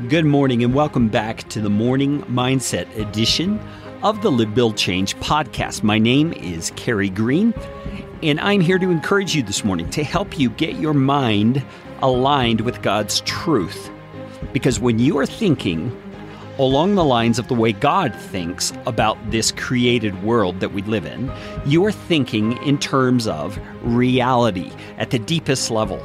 Good morning and welcome back to the Morning Mindset edition of the Live, Build, Change podcast. My name is Carrie Green, and I'm here to encourage you this morning to help you get your mind aligned with God's truth. Because when you are thinking along the lines of the way God thinks about this created world that we live in, you are thinking in terms of reality at the deepest level.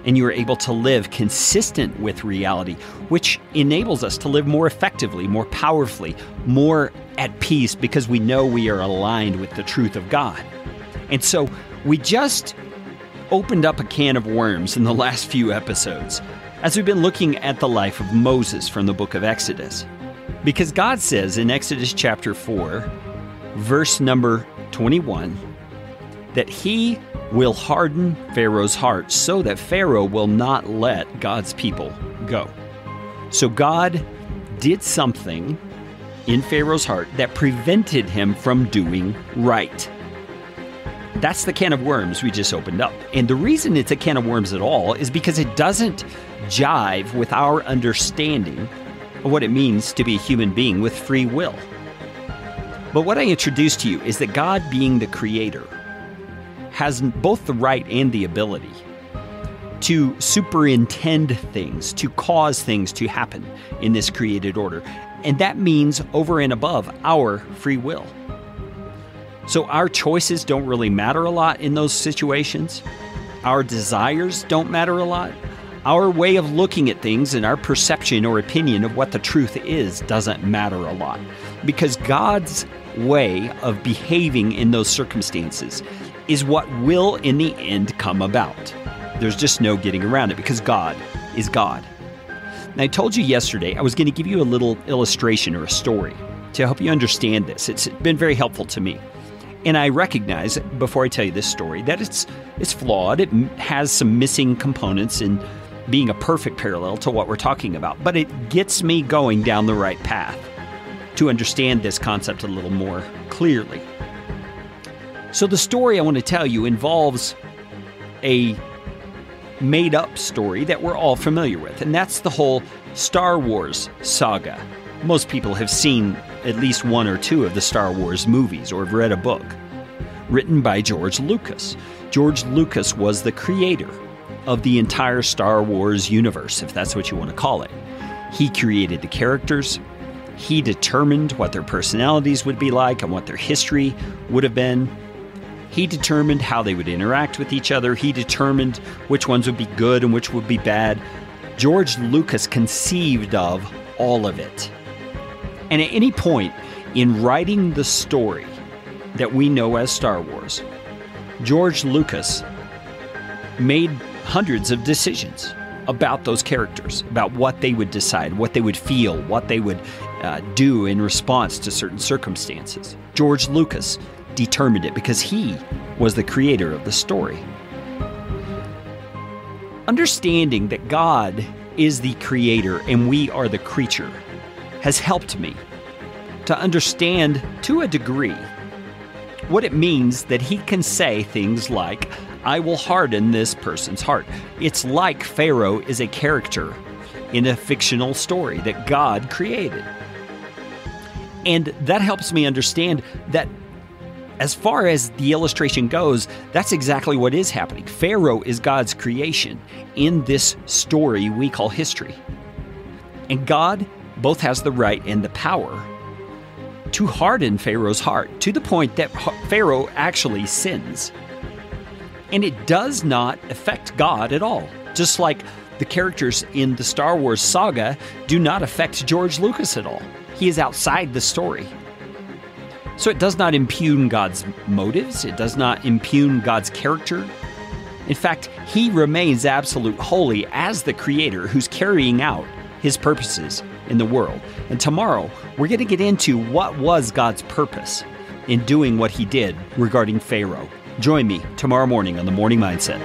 And you are able to live consistent with reality, which enables us to live more effectively, more powerfully, more at peace because we know we are aligned with the truth of God. And so we just opened up a can of worms in the last few episodes as we've been looking at the life of Moses from the book of Exodus. Because God says in Exodus chapter 4, verse number 21, that He will harden Pharaoh's heart so that Pharaoh will not let God's people go. So God did something in Pharaoh's heart that prevented him from doing right. That's the can of worms we just opened up. And the reason it's a can of worms at all is because it doesn't jive with our understanding of what it means to be a human being with free will. But what I introduced to you is that God, being the creator, has both the right and the ability to superintend things, to cause things to happen in this created order. And that means over and above our free will. So our choices don't really matter a lot in those situations. Our desires don't matter a lot. Our way of looking at things and our perception or opinion of what the truth is doesn't matter a lot. Because God's way of behaving in those circumstances is what will in the end come about. There's just no getting around it because God is God. And I told you yesterday I was going to give you a little illustration or a story to help you understand this. It's been very helpful to me. And I recognize, before I tell you this story, that it's flawed. It has some missing components in being a perfect parallel to what we're talking about. But it gets me going down the right path to understand this concept a little more clearly. So the story I want to tell you involves a made-up story that we're all familiar with, and that's the whole Star Wars saga. Most people have seen at least one or two of the Star Wars movies or have read a book written by George Lucas. George Lucas was the creator of the entire Star Wars universe, if that's what you want to call it. He created the characters. He determined what their personalities would be like and what their history would have been. He determined how they would interact with each other. He determined which ones would be good and which would be bad. George Lucas conceived of all of it. And at any point in writing the story that we know as Star Wars, George Lucas made hundreds of decisions about those characters, about what they would decide, what they would feel, what they would do in response to certain circumstances. George Lucas determined it because he was the creator of the story. Understanding that God is the creator and we are the creature has helped me to understand, to a degree, what it means that he can say things like, I will harden this person's heart. It's like Pharaoh is a character in a fictional story that God created. And that helps me understand that as far as the illustration goes, that's exactly what is happening. Pharaoh is God's creation in this story we call history. And God both has the right and the power to harden Pharaoh's heart to the point that Pharaoh actually sins. And it does not affect God at all. Just like the characters in the Star Wars saga do not affect George Lucas at all. He is outside the story. So it does not impugn God's motives. It does not impugn God's character. In fact, He remains absolute holy as the creator who's carrying out His purposes in the world. And tomorrow, we're going to get into what was God's purpose in doing what He did regarding Pharaoh. Join me tomorrow morning on The Morning Mindset.